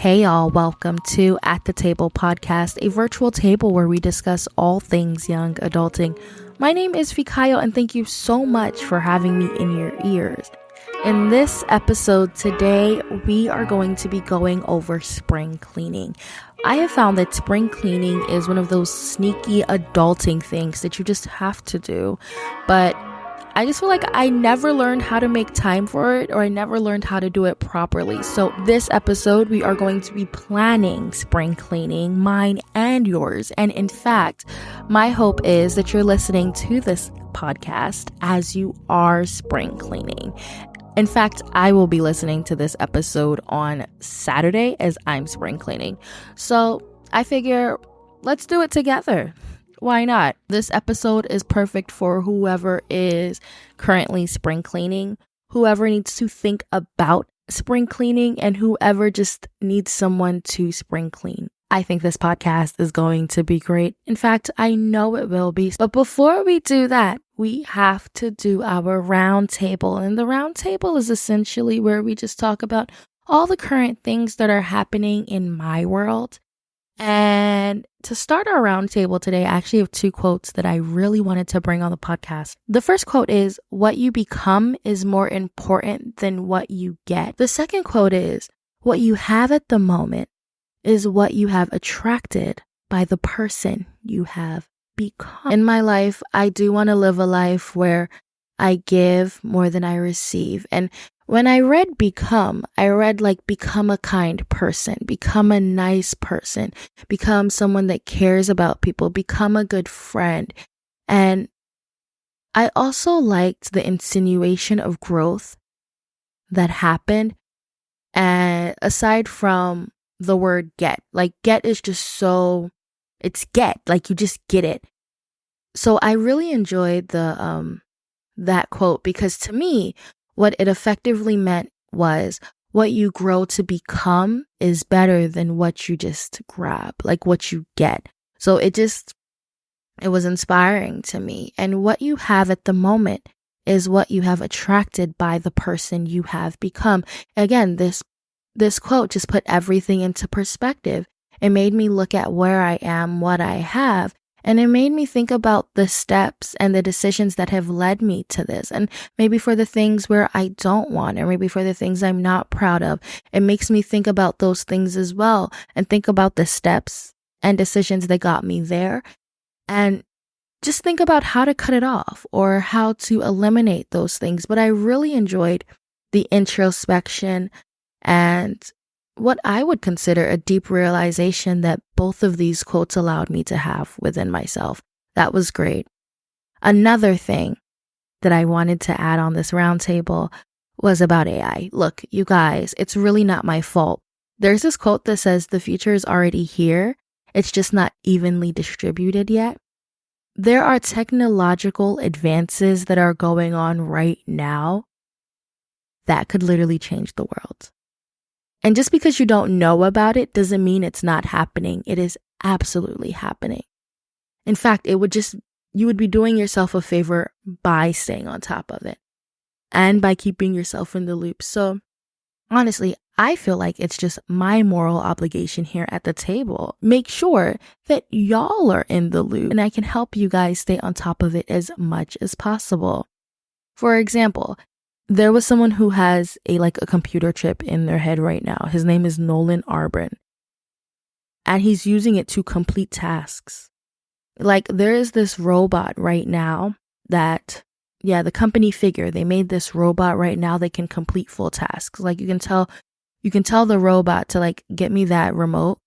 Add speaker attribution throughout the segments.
Speaker 1: Hey y'all, welcome to At the Table podcast, a virtual table where we discuss all things young adulting. My name is Fikayo and thank you so much for having me in your ears. In this episode today, we are going to be going over spring cleaning. I have found that spring cleaning is one of those sneaky adulting things that you just have to do, but I just feel like I never learned how to make time for it, or I never learned how to do it properly. So this episode, we are going to be planning spring cleaning, mine and yours. And in fact, my hope is that you're listening to this podcast as you are spring cleaning. In fact, I will be listening to this episode on Saturday as I'm spring cleaning. So I figure let's do it together. Why not? This episode is perfect for whoever is currently spring cleaning, whoever needs to think about spring cleaning, and whoever just needs someone to spring clean. I think this podcast is going to be great. In fact, I know it will be. But before we do that, we have to do our round table. And the round table is essentially where we just talk about all the current things that are happening in my world. And to start our roundtable today, I actually have two quotes that I really wanted to bring on the podcast. The first quote is, "What you become is more important than what you get." The second quote is, "What you have at the moment is what you have attracted by the person you have become." In my life, I do want to live a life where I give more than I receive. And when I read become, I read like become a kind person, become a nice person, become someone that cares about people, become a good friend. And I also liked the insinuation of growth that happened. And aside from the word get, like get is just so, it's get, like you just get it. So I really enjoyed that quote because to me, what it effectively meant was what you grow to become is better than what you just grab, like what you get. So it was inspiring to me. And what you have at the moment is what you have attracted by the person you have become. Again, this quote just put everything into perspective. It made me look at where I am, what I have, and it made me think about the steps and the decisions that have led me to this. And maybe for the things where I don't want, or maybe for the things I'm not proud of, it makes me think about those things as well and think about the steps and decisions that got me there. And just think about how to cut it off or how to eliminate those things. But I really enjoyed the introspection and what I would consider a deep realization that both of these quotes allowed me to have within myself. That was great. Another thing that I wanted to add on this roundtable was about AI. Look, you guys, it's really not my fault. There's this quote that says the future is already here. It's just not evenly distributed yet. There are technological advances that are going on right now that could literally change the world. And just because you don't know about it doesn't mean it's not happening. It is absolutely happening. In fact, you would be doing yourself a favor by staying on top of it and by keeping yourself in the loop. So honestly, I feel like it's just my moral obligation here at the table. Make sure that y'all are in the loop and I can help you guys stay on top of it as much as possible. For example, there was someone who has a computer chip in their head right now. His name is Nolan Arbin. And he's using it to complete tasks. Like there is this robot right now that, the company Figure, they made this robot right now that can complete full tasks. Like you can tell the robot to get me that remote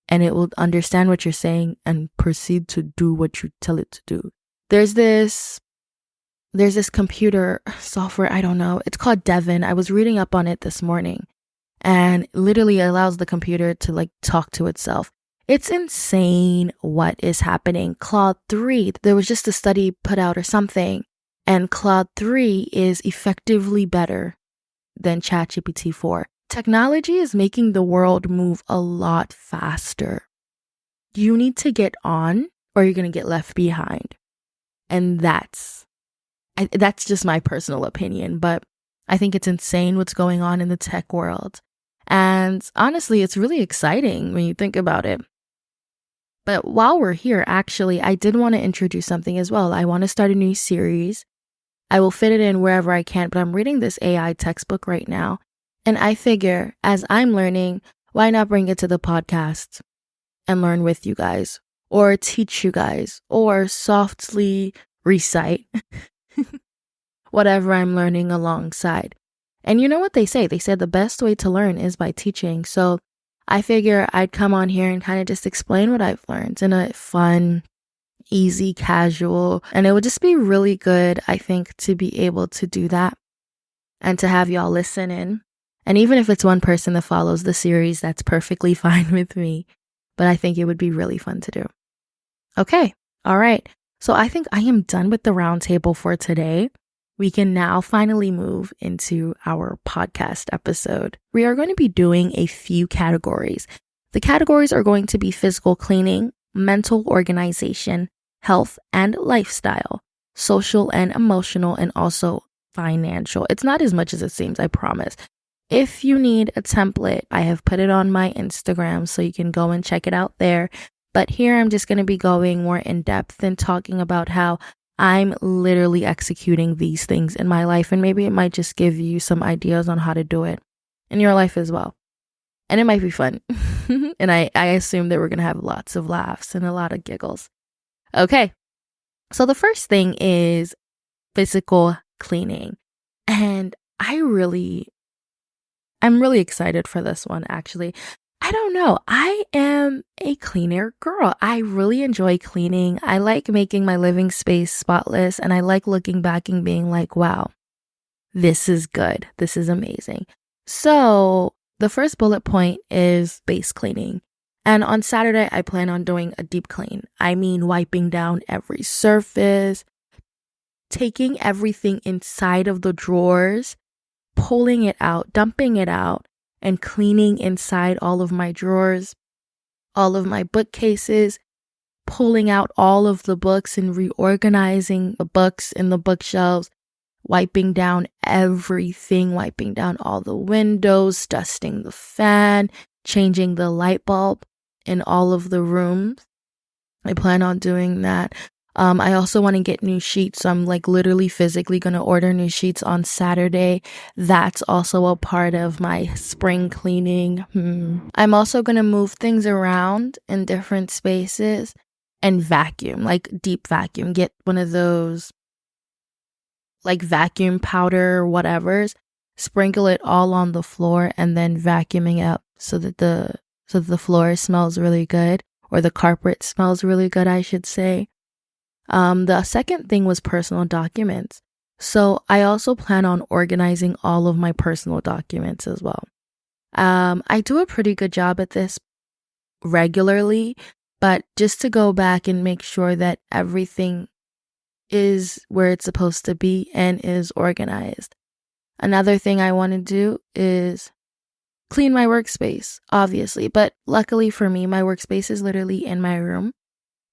Speaker 1: and it will understand what you're saying and proceed to do what you tell it to do. There's this computer software, I don't know, it's called Devin. I was reading up on it this morning and literally allows the computer to talk to itself. It's insane what is happening. Claude 3, there was just a study put out or something, and Claude 3 is effectively better than ChatGPT 4. Technology is making the world move a lot faster. You need to get on or you're going to get left behind. And that's just my personal opinion, but I think it's insane what's going on in the tech world. And honestly, it's really exciting when you think about it. But while we're here, actually, I did want to introduce something as well. I want to start a new series. I will fit it in wherever I can, but I'm reading this AI textbook right now. And I figure as I'm learning, why not bring it to the podcast and learn with you guys, or teach you guys, or softly recite whatever I'm learning alongside. And you know what they say? They said the best way to learn is by teaching. So I figure I'd come on here and kind of just explain what I've learned in a fun, easy, casual, and it would just be really good, I think, to be able to do that and to have y'all listen in. And even if it's one person that follows the series, that's perfectly fine with me. But I think it would be really fun to do. Okay. All right. So I think I am done with the roundtable for today. We can now finally move into our podcast episode. We are going to be doing a few categories. The categories are going to be physical cleaning, mental organization, health and lifestyle, social and emotional, and also financial. It's not as much as it seems, I promise. If you need a template, I have put it on my Instagram, so you can go and check it out there. But here I'm just going to be going more in depth and talking about how I'm literally executing these things in my life. And maybe it might just give you some ideas on how to do it in your life as well. And it might be fun. And I assume that we're going to have lots of laughs and a lot of giggles. Okay. So the first thing is physical cleaning. And I'm really excited for this one, actually. I don't know. I am a cleaner girl. I really enjoy cleaning. I like making my living space spotless, and I like looking back and being like, wow, this is good. This is amazing. So the first bullet point is base cleaning. And on Saturday, I plan on doing a deep clean. I mean, wiping down every surface, taking everything inside of the drawers, pulling it out, dumping it out, and cleaning inside all of my drawers, all of my bookcases, pulling out all of the books and reorganizing the books in the bookshelves, wiping down everything, wiping down all the windows, dusting the fan, changing the light bulb in all of the rooms. I plan on doing that. I also want to get new sheets. So I'm like literally physically going to order new sheets on Saturday. That's also a part of my spring cleaning. I'm also going to move things around in different spaces and vacuum, like deep vacuum. Get one of those like vacuum powder or whatever's, sprinkle it all on the floor and then vacuuming up so that the floor smells really good, or the carpet smells really good, I should say. The second thing was personal documents. So I also plan on organizing all of my personal documents as well. I do a pretty good job at this regularly, but just to go back and make sure that everything is where it's supposed to be and is organized. Another thing I want to do is clean my workspace, obviously, but luckily for me, my workspace is literally in my room.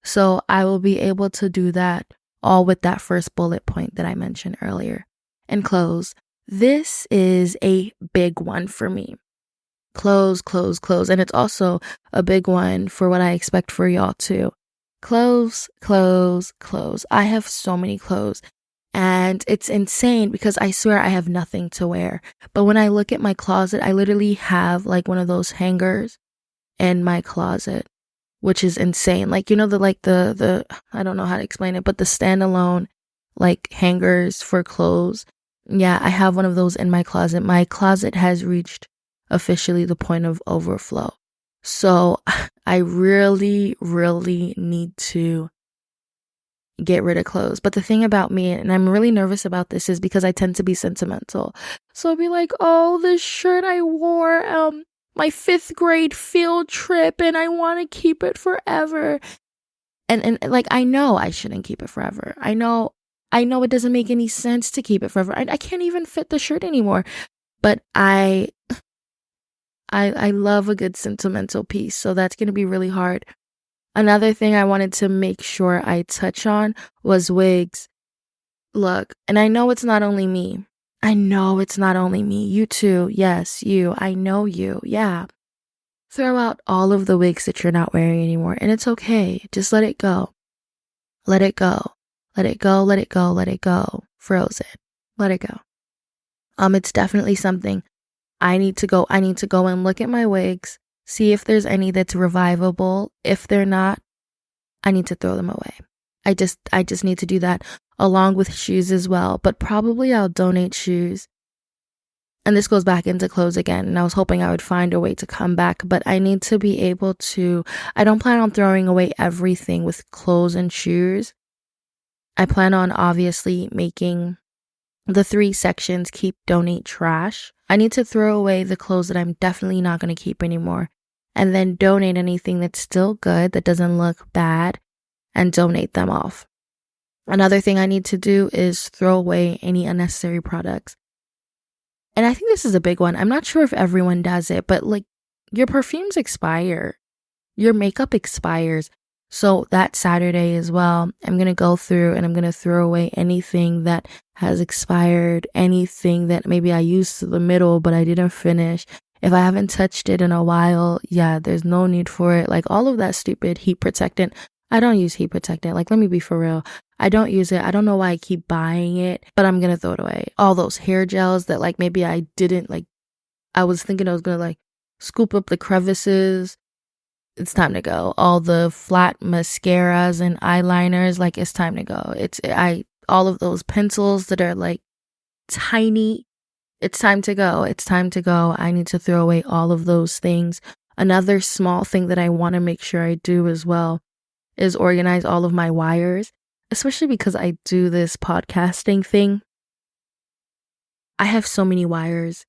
Speaker 1: So I will be able to do that all with that first bullet point that I mentioned earlier. And clothes. This is a big one for me. Clothes. And it's also a big one for what I expect for y'all too. Clothes. I have so many clothes. And it's insane because I swear I have nothing to wear. But when I look at my closet, I literally have like one of those hangers in my closet, which is insane. Like, you know, the I don't know how to explain it, but the standalone like hangers for clothes. Yeah, I have one of those in my closet. My closet has reached officially the point of overflow. So I really need to get rid of clothes. But the thing about me, and I'm really nervous about this, is because I tend to be sentimental. So I'll be like, oh, this shirt I wore my 5th grade field trip and I want to keep it forever. And like, I know I shouldn't keep it forever. I know it doesn't make any sense to keep it forever. I can't even fit the shirt anymore. But I love a good sentimental piece. So that's going to be really hard. Another thing I wanted to make sure I touch on was wigs. Look, and I know it's not only me. I know it's not only me. You too. Yes, you. I know you. Yeah. Throw out all of the wigs that you're not wearing anymore. And it's okay. Just let it go. Let it go. Let it go. Let it go. Let it go. Frozen. Let it go. It's definitely something I need to go and look at my wigs, see if there's any that's revivable. If they're not, I need to throw them away. I just need to do that along with shoes as well. But probably I'll donate shoes. And this goes back into clothes again. And I was hoping I would find a way to come back, but I need to be able to, I don't plan on throwing away everything with clothes and shoes. I plan on obviously making the 3 sections: keep, donate, trash. I need to throw away the clothes that I'm definitely not going to keep anymore, and then donate anything that's still good, that doesn't look bad, and donate them off. Another thing I need to do is throw away any unnecessary products. And I think this is a big one. I'm not sure if everyone does it, but like, your perfumes expire, your makeup expires. So that Saturday as well, I'm going to go through and I'm going to throw away anything that has expired, anything that maybe I used to the middle, but I didn't finish. If I haven't touched it in a while, yeah, there's no need for it. Like all of that stupid heat protectant. I don't use heat protectant. Like, let me be for real. I don't use it. I don't know why I keep buying it, but I'm going to throw it away. All those hair gels that like maybe I didn't like, I was thinking I was going to like scoop up the crevices. It's time to go. All the flat mascaras and eyeliners, like it's time to go. All of those pencils that are like tiny, it's time to go. It's time to go. I need to throw away all of those things. Another small thing that I want to make sure I do as well is organize all of my wires, especially because I do this podcasting thing. I have so many wires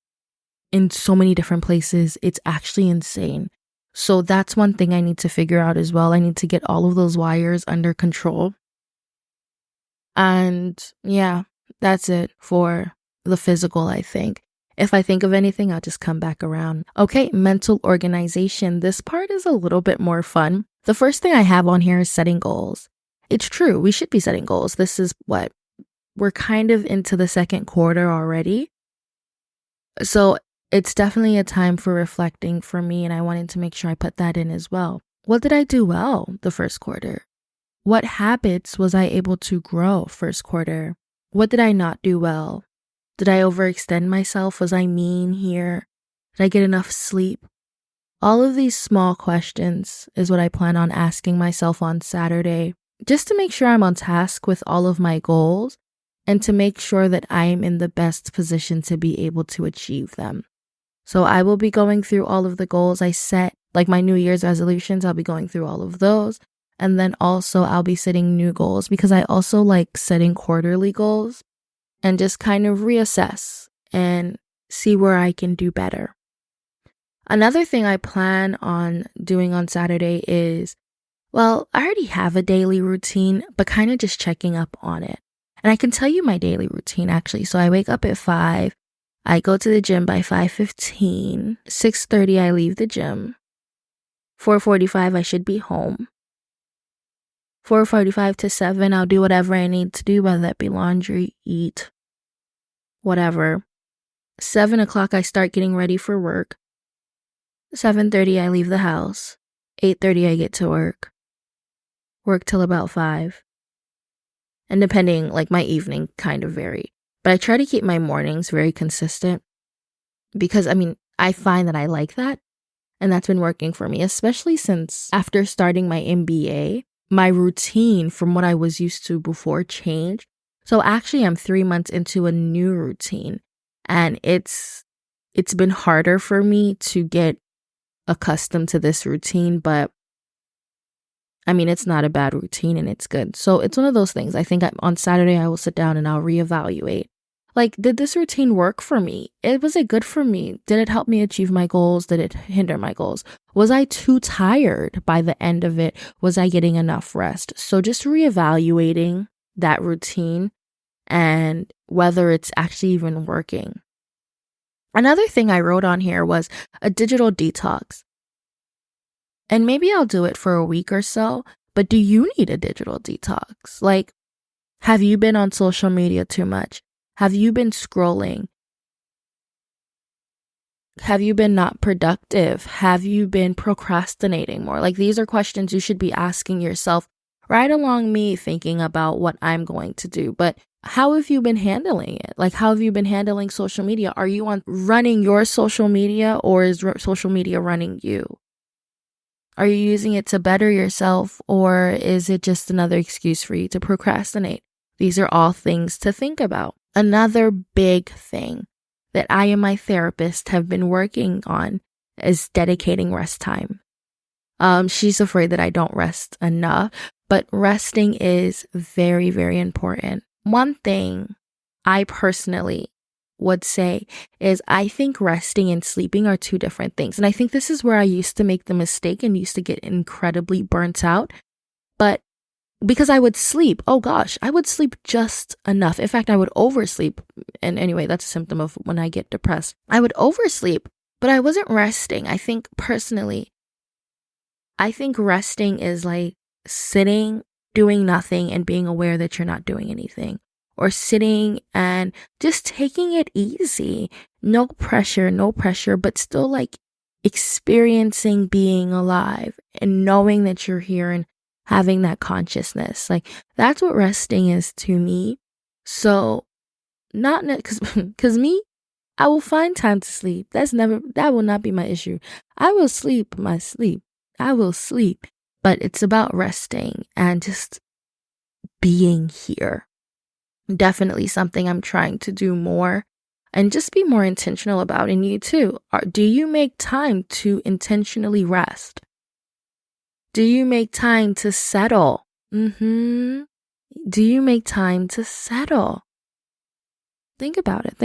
Speaker 1: in so many different places. It's actually insane. So that's one thing I need to figure out as well. I need to get all of those wires under control. And yeah, that's it for the physical, I think. If I think of anything, I'll just come back around. Okay, mental organization. This part is a little bit more fun. The first thing I have on here is setting goals. It's true, we should be setting goals. This is what? We're kind of into the second quarter already. So it's definitely a time for reflecting for me, and I wanted to make sure I put that in as well. What did I do well the first quarter? What habits was I able to grow first quarter? What did I not do well? Did I overextend myself? Was I mean here? Did I get enough sleep? All of these small questions is what I plan on asking myself on Saturday, just to make sure I'm on task with all of my goals and to make sure that I am in the best position to be able to achieve them. So I will be going through all of the goals I set, like my New Year's resolutions. I'll be going through all of those. And then also I'll be setting new goals because I also like setting quarterly goals and just kind of reassess and see where I can do better. Another thing I plan on doing on Saturday is, well, I already have a daily routine, but kind of just checking up on it. And I can tell you my daily routine actually. So I wake up at 5. I go to the gym by 5:15. 6:30 I leave the gym. 4:45 I should be home. 4:45 to 7 I'll do whatever I need to do, whether that be laundry, eat, whatever. 7 o'clock I start getting ready for work. 7:30 I leave the house. 8:30 I get to work. Work till about 5. And depending, like my evening kind of vary. But I try to keep my mornings very consistent because I find that I like that. And that's been working for me, especially since after starting my MBA, my routine from what I was used to before changed. So actually I'm 3 months into a new routine, and it's been harder for me to get accustomed to this routine, but it's not a bad routine and it's good. So it's one of those things. I think on Saturday I will sit down and I'll reevaluate. Like, did this routine work for me? Was it good for me? Did it help me achieve my goals? Did it hinder my goals? Was I too tired by the end of it? Was I getting enough rest? So just reevaluating that routine and whether it's actually even working. Another thing I wrote on here was a digital detox. And maybe I'll do it for a week or so, but do you need a digital detox? Like, have you been on social media too much? Have you been scrolling? Have you been not productive? Have you been procrastinating more? Like, these are questions you should be asking yourself right along me thinking about what I'm going to do. But how have you been handling it? Like, how have you been handling social media? Are you on running your social media, or is social media running you? Are you using it to better yourself, or is it just another excuse for you to procrastinate? These are all things to think about. Another big thing that I and my therapist have been working on is dedicating rest time. She's afraid that I don't rest enough, but resting is very, very important. One thing I personally would say is I think resting and sleeping are two different things. And I think this is where I used to make the mistake and used to get incredibly burnt out. But because I would sleep, oh gosh, I would sleep just enough. In fact, I would oversleep. And anyway, that's a symptom of when I get depressed. I would oversleep, but I wasn't resting. I think resting is like sitting, doing nothing, and being aware that you're not doing anything. Or sitting and just taking it easy. No pressure, but still like experiencing being alive and knowing that you're here and having that consciousness. Like, that's what resting is to me. So not because me, I will find time to sleep. That will not be my issue. I will sleep my sleep. I will sleep. But it's about resting and just being here. Definitely something I'm trying to do more and just be more intentional about. And you too. Do you make time to intentionally rest? Do you make time to settle? Do you make time to settle? Think about it.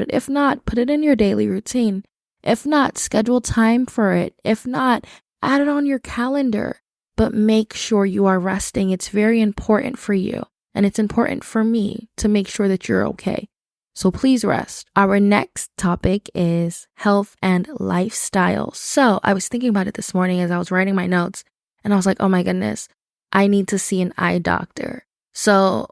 Speaker 1: If not, put it in your daily routine. If not, schedule time for it. If not, add it on your calendar. But make sure you are resting. It's very important for you. And it's important for me to make sure that you're okay. So please rest. Our next topic is health and lifestyle. So I was thinking about it this morning as I was writing my notes. And I was like, oh my goodness, I need to see an eye doctor. So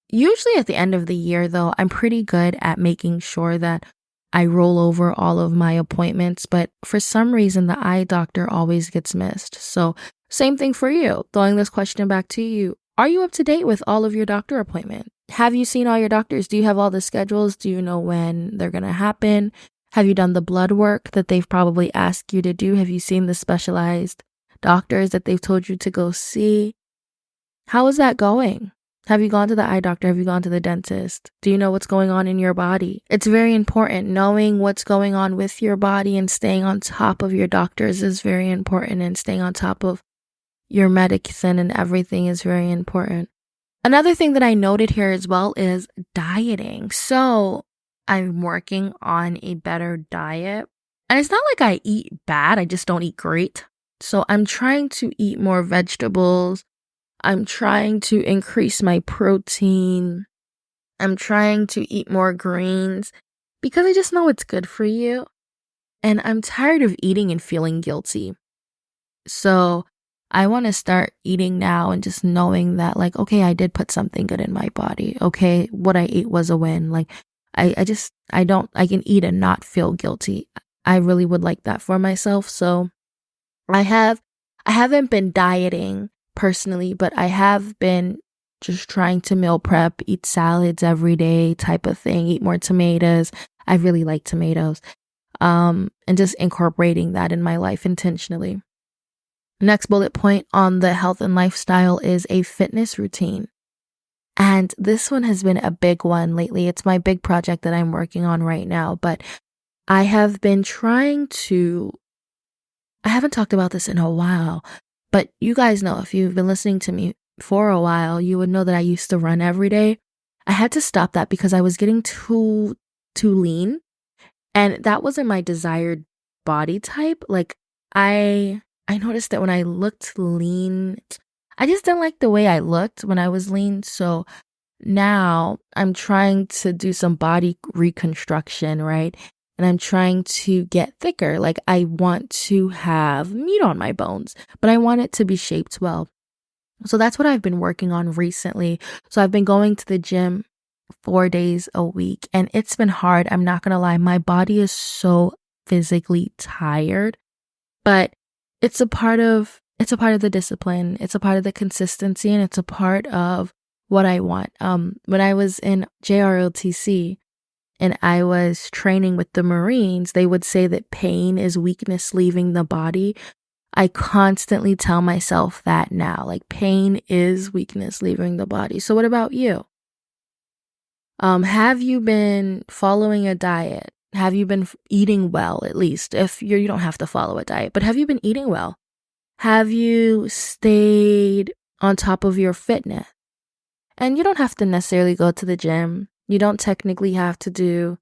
Speaker 1: usually at the end of the year, though, I'm pretty good at making sure that I roll over all of my appointments. But for some reason, the eye doctor always gets missed. So same thing for you. Throwing this question back to you. Are you up to date with all of your doctor appointments? Have you seen all your doctors? Do you have all the schedules? Do you know when they're going to happen? Have you done the blood work that they've probably asked you to do? Have you seen the specialized doctors that they've told you to go see? How is that going? Have you gone to the eye doctor? Have you gone to the dentist? Do you know what's going on in your body? It's very important. Knowing what's going on with your body and staying on top of your doctors is very important, and staying on top of your medicine and everything is very important. Another thing that I noted here as well is dieting. So I'm working on a better diet. And it's not like I eat bad, I just don't eat great. So I'm trying to eat more vegetables. I'm trying to increase my protein. I'm trying to eat more greens because I just know it's good for you. And I'm tired of eating and feeling guilty. So I want to start eating now and just knowing that, like, okay, I did put something good in my body. Okay, what I ate was a win. Like, I can eat and not feel guilty. I really would like that for myself. So I haven't been dieting personally, but I have been just trying to meal prep, eat salads every day type of thing, eat more tomatoes. I really like tomatoes. And just incorporating that in my life intentionally. Next bullet point on the health and lifestyle is a fitness routine. And this one has been a big one lately. It's my big project that I'm working on right now, but I have been I haven't talked about this in a while, but you guys know, if you've been listening to me for a while, you would know that I used to run every day. I had to stop that because I was getting too lean, and that wasn't my desired body type. Like, I noticed that when I looked lean, I just didn't like the way I looked when I was lean. So now I'm trying to do some body reconstruction, right? And I'm trying to get thicker. Like, I want to have meat on my bones, but I want it to be shaped well. So that's what I've been working on recently. So I've been going to the gym 4 days a week. And it's been hard. I'm not going to lie. My body is so physically tired, but it's a part of the discipline. It's a part of the consistency, and it's a part of what I want. When I was in JROTC and I was training with the Marines, they would say that pain is weakness leaving the body. I constantly tell myself that now, like pain is weakness leaving the body. So what about you? Have you been following a diet? Have you been eating well, at least? If you don't have to follow a diet, but have you been eating well? Have you stayed on top of your fitness? And you don't have to necessarily go to the gym. You don't technically have to do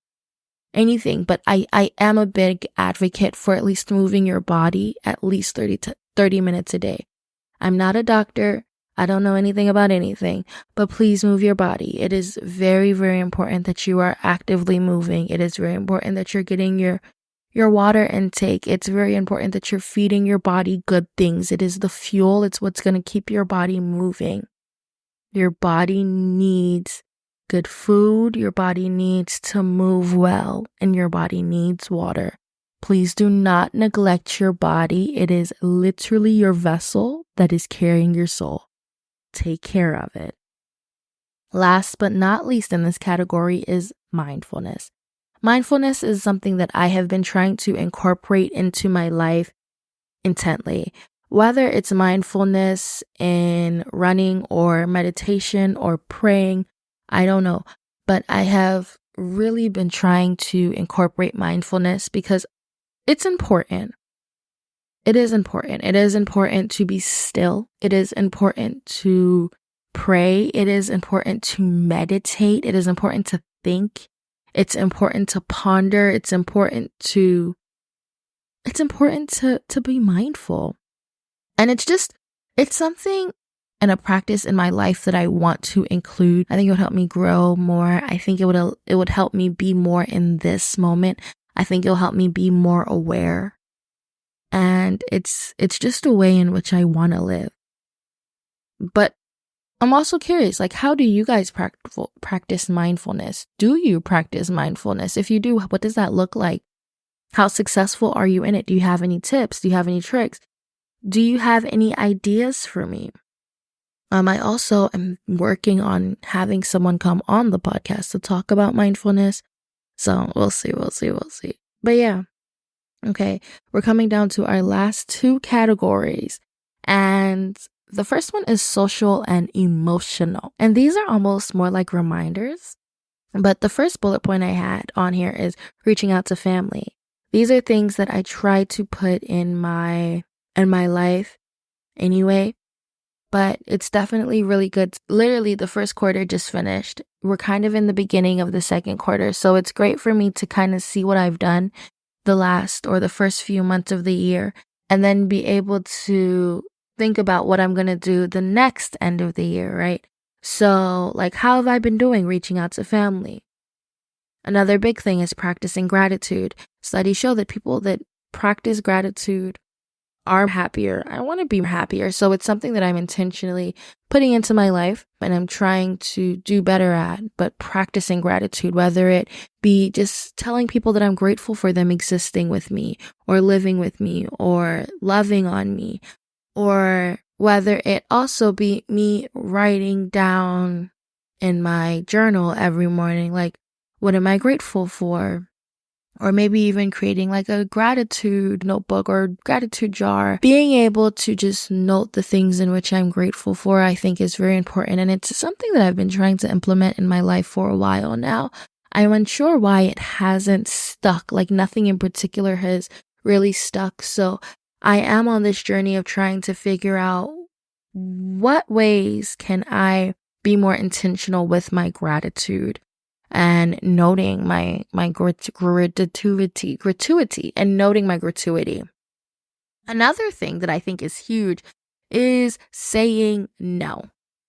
Speaker 1: anything, but I am a big advocate for at least moving your body at least 30 minutes a day. I'm not a doctor. I don't know anything about anything, but please move your body. It is very, very important that you are actively moving. It is very important that you're getting your water intake. It's very important that you're feeding your body good things. It is the fuel. It's what's going to keep your body moving. Your body needs good food. Your body needs to move well, and your body needs water. Please do not neglect your body. It is literally your vessel that is carrying your soul. Take care of it. Last but not least in this category is mindfulness. Mindfulness is something that I have been trying to incorporate into my life intently. Whether it's mindfulness in running or meditation or praying, I don't know. But I have really been trying to incorporate mindfulness because it's important. It is important. It is important to be still. It is important to pray. It is important to meditate. It is important to think. It's important to ponder. It's important to be mindful. And it's something and a practice in my life that I want to include. I think it would help me grow more. I think it would help me be more in this moment. I think it'll help me be more aware. And it's just a way in which I want to live. But I'm also curious, like, how do you guys practice mindfulness? Do you practice mindfulness? If you do, what does that look like? How successful are you in it? Do you have any tips? Do you have any tricks? Do you have any ideas for me? I also am working on having someone come on the podcast to talk about mindfulness. So we'll see. But yeah. Okay, we're coming down to our last two categories. And the first one is social and emotional. And these are almost more like reminders. But the first bullet point I had on here is reaching out to family. These are things that I try to put in my life anyway. But it's definitely really good. Literally, the first quarter just finished. We're kind of in the beginning of the second quarter. So it's great for me to kind of see what I've done the first few months of the year, and then be able to think about what I'm going to do the next end of the year, right? So, like, how have I been doing reaching out to family? Another big thing is practicing gratitude. Studies show that people that practice gratitude are happier. I want to be happier. So it's something that I'm intentionally putting into my life and I'm trying to do better at, but practicing gratitude, whether it be just telling people that I'm grateful for them existing with me or living with me or loving on me, or whether it also be me writing down in my journal every morning, like, what am I grateful for? Or maybe even creating like a gratitude notebook or gratitude jar. Being able to just note the things in which I'm grateful for, I think is very important. And it's something that I've been trying to implement in my life for a while now. I'm unsure why it hasn't stuck. Like, nothing in particular has really stuck. So I am on this journey of trying to figure out what ways can I be more intentional with my gratitude. And noting my gratuity and noting my gratuity. Another thing that I think is huge is saying no.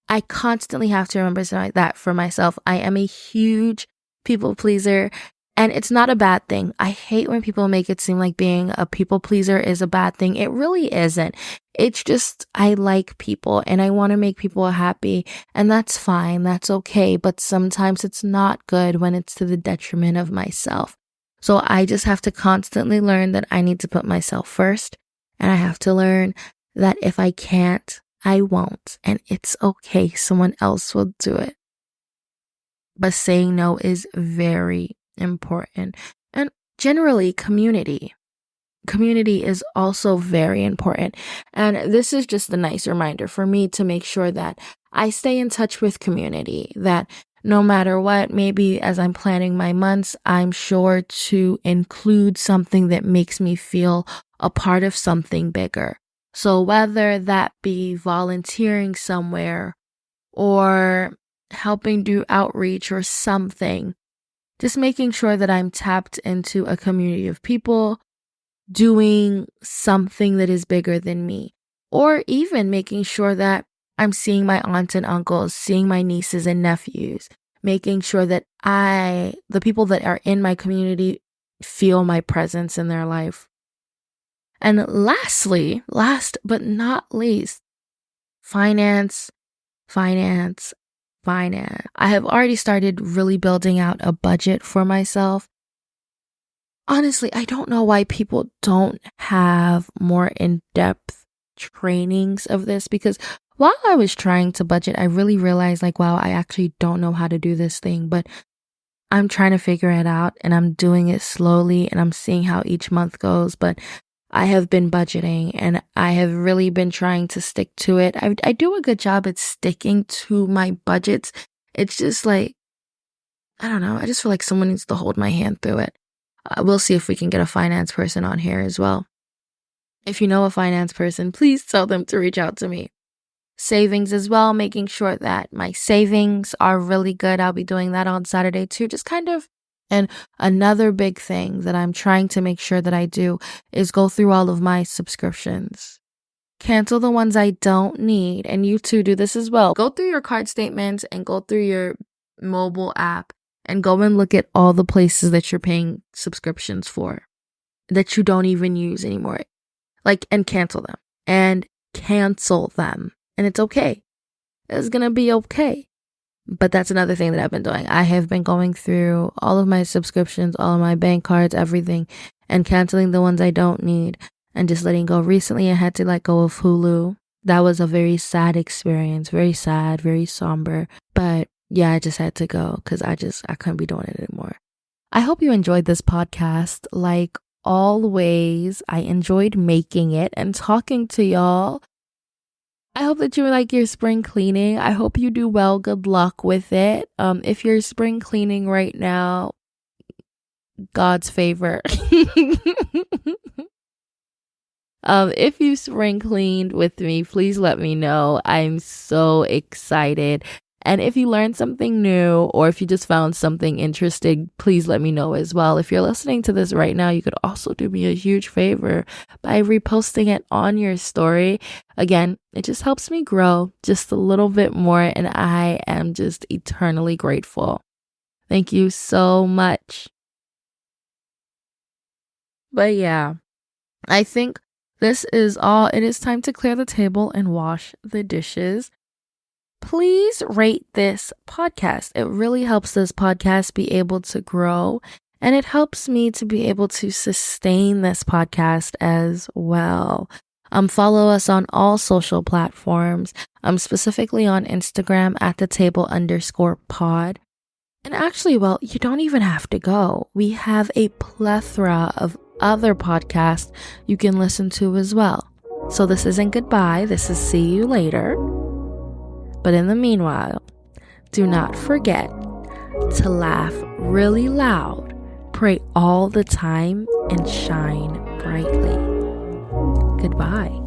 Speaker 1: I constantly have to remember something like that for myself. I am a huge people pleaser, And it's not a bad thing. I hate when people make it seem like being a people pleaser is a bad thing. It really isn't. It's just, I like people and I want to make people happy, and that's fine. That's okay. But sometimes it's not good when it's to the detriment of myself. So I just have to constantly learn that I need to put myself first, and I have to learn that if I can't, I won't. And it's okay. Someone else will do it. But saying no is very important. And generally, community is also very important. And this is just a nice reminder for me to make sure that I stay in touch with community, that no matter what, maybe as I'm planning my months, I'm sure to include something that makes me feel a part of something bigger. So whether that be volunteering somewhere or helping do outreach or something, just making sure that I'm tapped into a community of people doing something that is bigger than me, or even making sure that I'm seeing my aunts and uncles, seeing my nieces and nephews, making sure that the people that are in my community feel my presence in their life. And lastly, last but not least, finance. I have already started really building out a budget for myself. Honestly, I don't know why people don't have more in-depth trainings of this, because while I was trying to budget, I really realized wow, I actually don't know how to do this thing, but I'm trying to figure it out and I'm doing it slowly and I'm seeing how each month goes. But I have been budgeting and I have really been trying to stick to it. I do a good job at sticking to my budgets. It's just I don't know. I just feel like someone needs to hold my hand through it. We'll see if we can get a finance person on here as well. If you know a finance person, please tell them to reach out to me. Savings as well, making sure that my savings are really good. I'll be doing that on Saturday too, just kind of. And another big thing that I'm trying to make sure that I do is go through all of my subscriptions. Cancel the ones I don't need. And you too do this as well. Go through your card statements and go through your mobile app and go and look at all the places that you're paying subscriptions for that you don't even use anymore. And cancel them. And it's okay. It's going to be okay. But that's another thing that I've been doing. I have been going through all of my subscriptions, all of my bank cards, everything, and canceling the ones I don't need and just letting go. Recently, I had to let go of Hulu. That was a very sad experience, very sad, very somber. But yeah, I just had to go because I couldn't be doing it anymore. I hope you enjoyed this podcast. Like always, I enjoyed making it and talking to y'all. I hope that you like your spring cleaning. I hope you do well. Good luck with it. If you're spring cleaning right now, God's favor. If you spring cleaned with me, please let me know. I'm so excited. And if you learned something new or if you just found something interesting, please let me know as well. If you're listening to this right now, you could also do me a huge favor by reposting it on your story. Again, it just helps me grow just a little bit more, and I am just eternally grateful. Thank you so much. But yeah, I think this is all. It is time to clear the table and wash the dishes. Please rate this podcast. It really helps this podcast be able to grow, and it helps me to be able to sustain this podcast as well. Follow us on all social platforms. Specifically on Instagram at @thetable_pod. And actually, well, you don't even have to go. We have a plethora of other podcasts you can listen to as well. So this isn't goodbye. This is see you later. But in the meanwhile, do not forget to laugh really loud, pray all the time, and shine brightly. Goodbye.